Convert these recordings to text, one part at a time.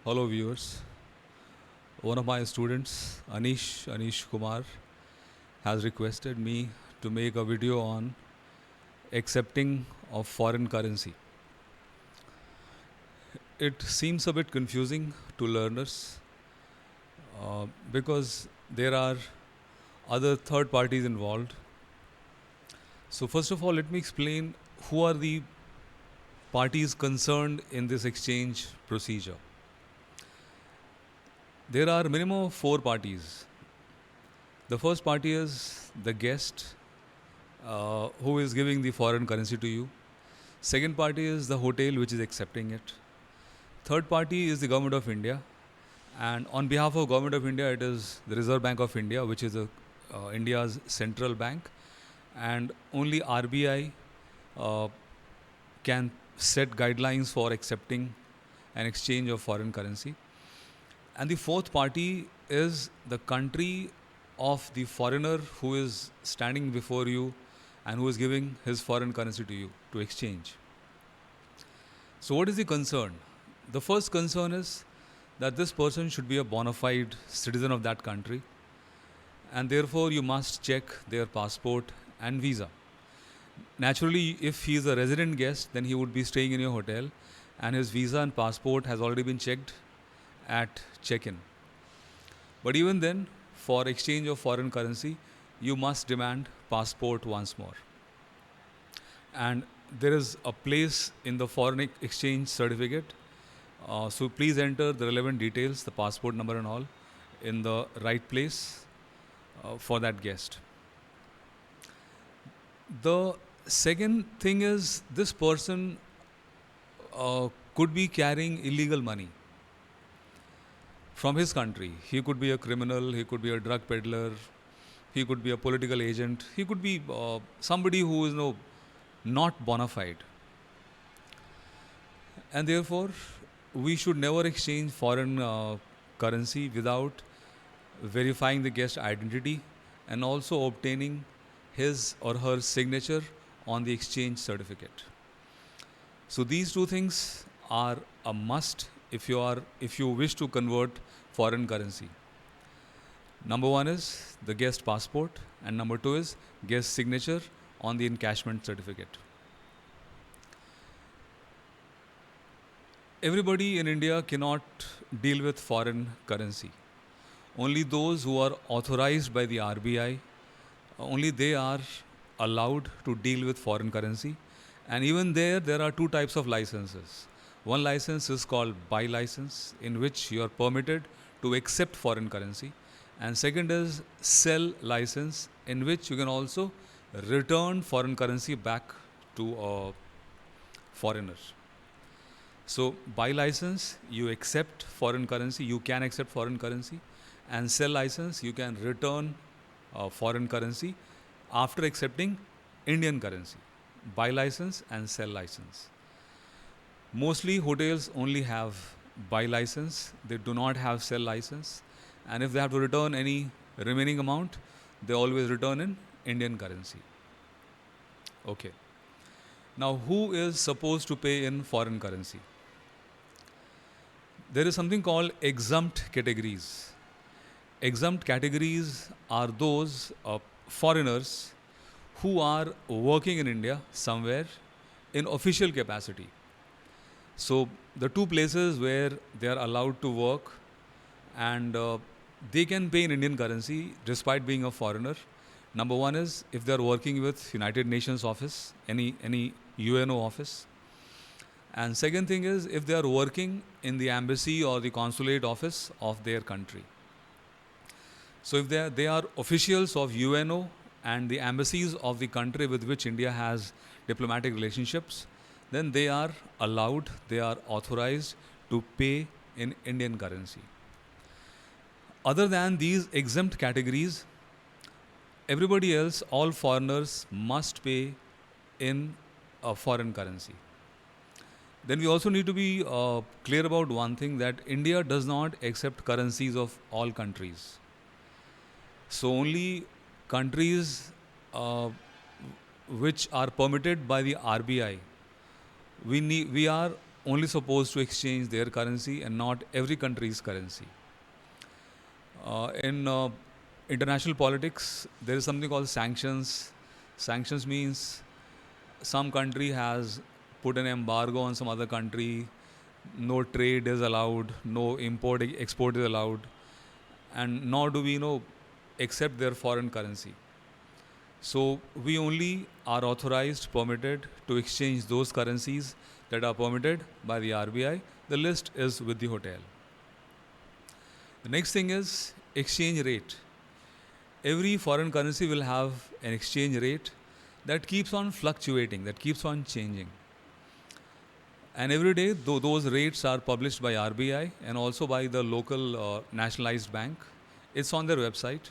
Hello viewers. One of my students, Anish Kumar, has requested me to make a video on accepting of foreign currency. It seems a bit confusing to learners because there are other third parties involved. So first of all, let me explain who are the parties concerned in this exchange procedure. There are minimum of four parties. The first party is the guest who is giving the foreign currency to you. Second party is the hotel which is accepting it. Third party is the government of India, and on behalf of government of India, it is the Reserve Bank of India, which is India's central bank, and only RBI can set guidelines for accepting an exchange of foreign currency. And the fourth party is the country of the foreigner who is standing before you and who is giving his foreign currency to you to exchange. So, what is the concern? The first concern is that this person should be a bona fide citizen of that country, and therefore you must check their passport and visa. Naturally, if he is a resident guest, then he would be staying in your hotel, and his visa and passport has already been checked at check-in. But even then, for exchange of foreign currency, you must demand passport once more. And there is a place in the foreign exchange certificate. So please enter the relevant details, the passport number and all, in the right place for that guest. The second thing is this person could be carrying illegal money from his country. He could be a criminal, he could be a drug peddler, he could be a political agent, he could be somebody who is not bona fide. And therefore, we should never exchange foreign currency without verifying the guest identity and also obtaining his or her signature on the exchange certificate. So these two things are a must if you wish to convert foreign currency. Number one is the guest passport, and number two is guest signature on the encashment certificate. Everybody in India cannot deal with foreign currency. Only those who are authorized by the RBI, only they are allowed to deal with foreign currency. And even there are two types of licenses. One license is called buy license, in which you are permitted to accept foreign currency. And second is sell license, in which you can also return foreign currency back to a foreigner. So buy license, you accept foreign currency, you can accept foreign currency, and sell license, you can return foreign currency after accepting Indian currency. Buy license and sell license. Mostly hotels only have buy license, they do not have sell license, and if they have to return any remaining amount, they always return in Indian currency. Okay. Now, who is supposed to pay in foreign currency? There is something called exempt categories. Exempt categories are those foreigners who are working in India somewhere in official capacity. So, the two places where they are allowed to work and they can pay in Indian currency despite being a foreigner. Number one is if they are working with United Nations office, any UNO office. And second thing is if they are working in the embassy or the consulate office of their country. So if they are officials of UNO and the embassies of the country with which India has diplomatic relationships, then they are allowed, they are authorized to pay in Indian currency. Other than these exempt categories, everybody else, all foreigners must pay in a foreign currency. Then we also need to be clear about one thing, that India does not accept currencies of all countries. So only countries which are permitted by the RBI, we are only supposed to exchange their currency and not every country's currency. In international politics, there is something called sanctions. Sanctions means some country has put an embargo on some other country, no trade is allowed, no import export is allowed, and nor do we accept their foreign currency. So we only are authorized, permitted to exchange those currencies that are permitted by the RBI. The list is with the hotel. The next thing is exchange rate. Every foreign currency will have an exchange rate that keeps on fluctuating, that keeps on changing. And every day, those rates are published by RBI and also by the local nationalized bank. It's on their website.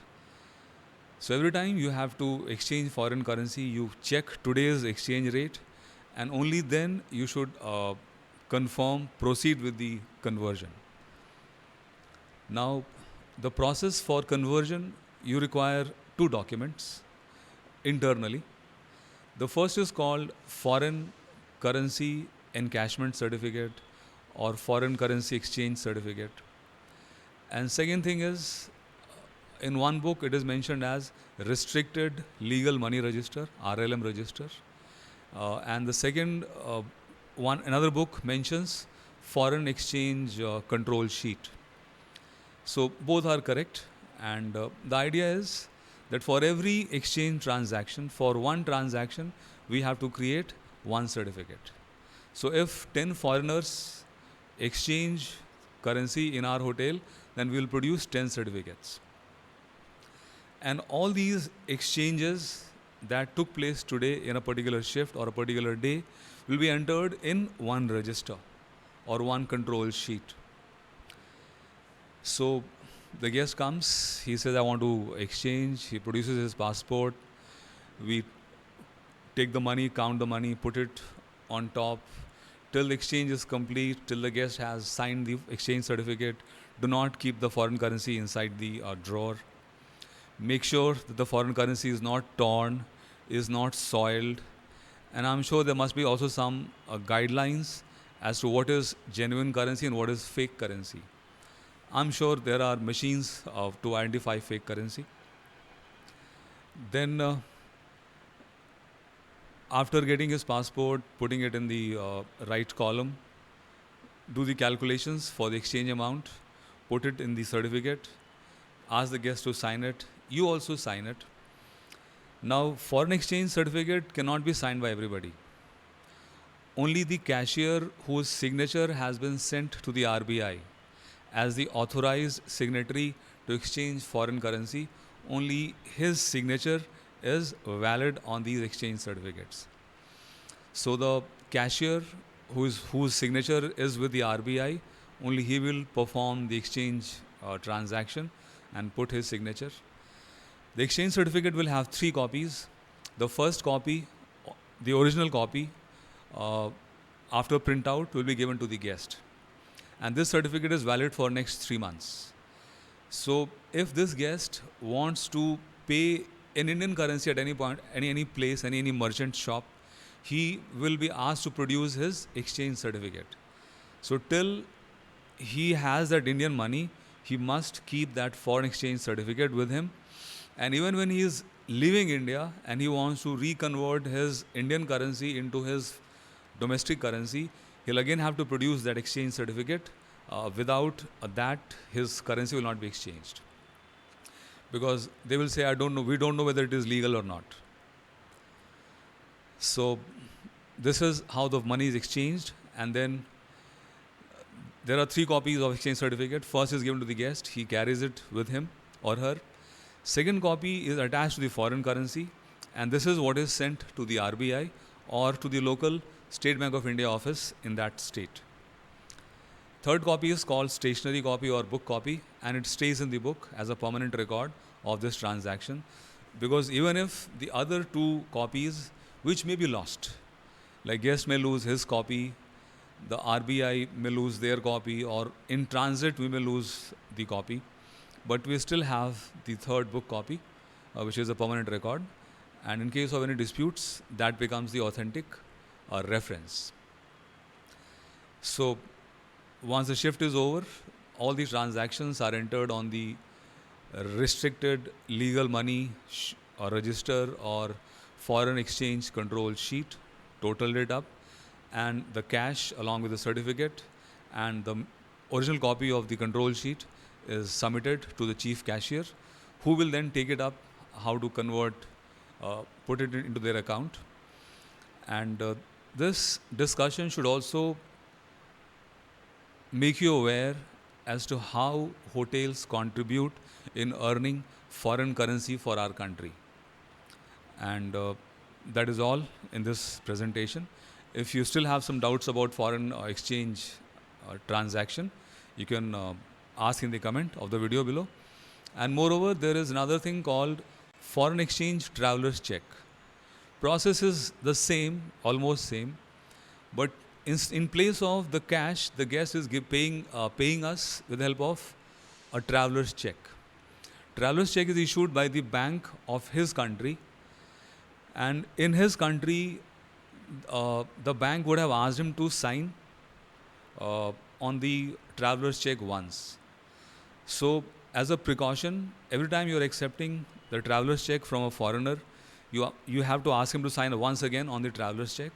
So every time you have to exchange foreign currency, you check today's exchange rate, and only then you should proceed with the conversion. Now, the process for conversion, you require two documents internally. The first is called foreign currency encashment certificate or foreign currency exchange certificate. And second thing is, in one book it is mentioned as restricted legal money register, RLM register. And the second another book mentions foreign exchange control sheet. So both are correct, and the idea is that for every exchange transaction, for one transaction, we have to create one certificate. So if 10 foreigners exchange currency in our hotel, then we will produce 10 certificates. And all these exchanges that took place today in a particular shift or a particular day will be entered in one register or one control sheet. So the guest comes, he says, I want to exchange. He produces his passport. We take the money, count the money, put it on top. Till the exchange is complete, till the guest has signed the exchange certificate, do not keep the foreign currency inside the drawer. Make sure that the foreign currency is not torn, is not soiled. And I'm sure there must be also some guidelines as to what is genuine currency and what is fake currency. I'm sure there are machines to identify fake currency. Then, after getting his passport, putting it in the right column, do the calculations for the exchange amount, put it in the certificate, ask the guest to sign it. You also sign it. Now, foreign exchange certificate cannot be signed by everybody. Only the cashier whose signature has been sent to the RBI as the authorized signatory to exchange foreign currency, only his signature is valid on these exchange certificates. So the cashier whose signature is with the RBI, only he will perform the exchange transaction and put his signature. The exchange certificate will have 3 copies. The first copy, the original copy, after printout will be given to the guest. And this certificate is valid for next 3 months. So if this guest wants to pay in Indian currency at any point, any place, any merchant shop, he will be asked to produce his exchange certificate. So till he has that Indian money, he must keep that foreign exchange certificate with him. And even when he is leaving India and he wants to reconvert his Indian currency into his domestic currency, he'll again have to produce that exchange certificate. Without that, his currency will not be exchanged. Because they will say, we don't know whether it is legal or not. So this is how the money is exchanged. And then there are 3 copies of exchange certificate. First is given to the guest. He carries it with him or her. Second copy is attached to the foreign currency. And this is what is sent to the RBI or to the local State Bank of India office in that state. Third copy is called stationery copy or book copy, and it stays in the book as a permanent record of this transaction. Because even if the other 2 copies, which may be lost, like guest may lose his copy, the RBI may lose their copy, or in transit we may lose the copy, but we still have the third book copy, which is a permanent record. And in case of any disputes, that becomes the authentic reference. So once the shift is over, all these transactions are entered on the restricted legal money or register or foreign exchange control sheet, totaled it up, and the cash along with the certificate and the original copy of the control sheet is submitted to the chief cashier, who will then take it up how to convert, put it into their account. And this discussion should also make you aware as to how hotels contribute in earning foreign currency for our country. And that is all in this presentation. If you still have some doubts about foreign exchange transaction, you can ask in the comment of the video below. And moreover, there is another thing called foreign exchange traveler's check. Process is the same, almost same, but in place of the cash, the guest is paying us with the help of a traveler's check. Traveler's check is issued by the bank of his country, and in his country, the bank would have asked him to sign on the traveler's check once. So, as a precaution, every time you are accepting the traveler's check from a foreigner, you have to ask him to sign once again on the traveler's check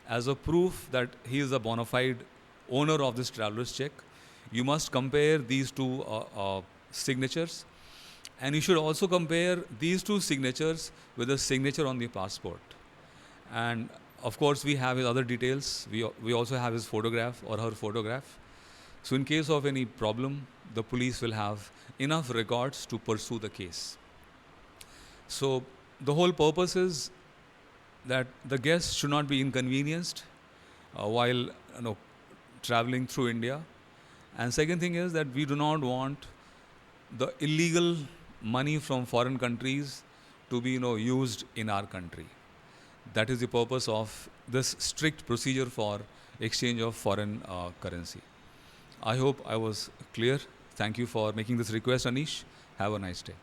as a proof that he is the bona fide owner of this traveler's check. You must compare these two signatures, and you should also compare these two signatures with the signature on the passport. And of course, we have his other details. We also have his photograph or her photograph. So in case of any problem, the police will have enough records to pursue the case. So the whole purpose is that the guests should not be inconvenienced while traveling through India. And second thing is that we do not want the illegal money from foreign countries to be used in our country. That is the purpose of this strict procedure for exchange of foreign currency. I hope I was clear. Thank you for making this request, Anish. Have a nice day.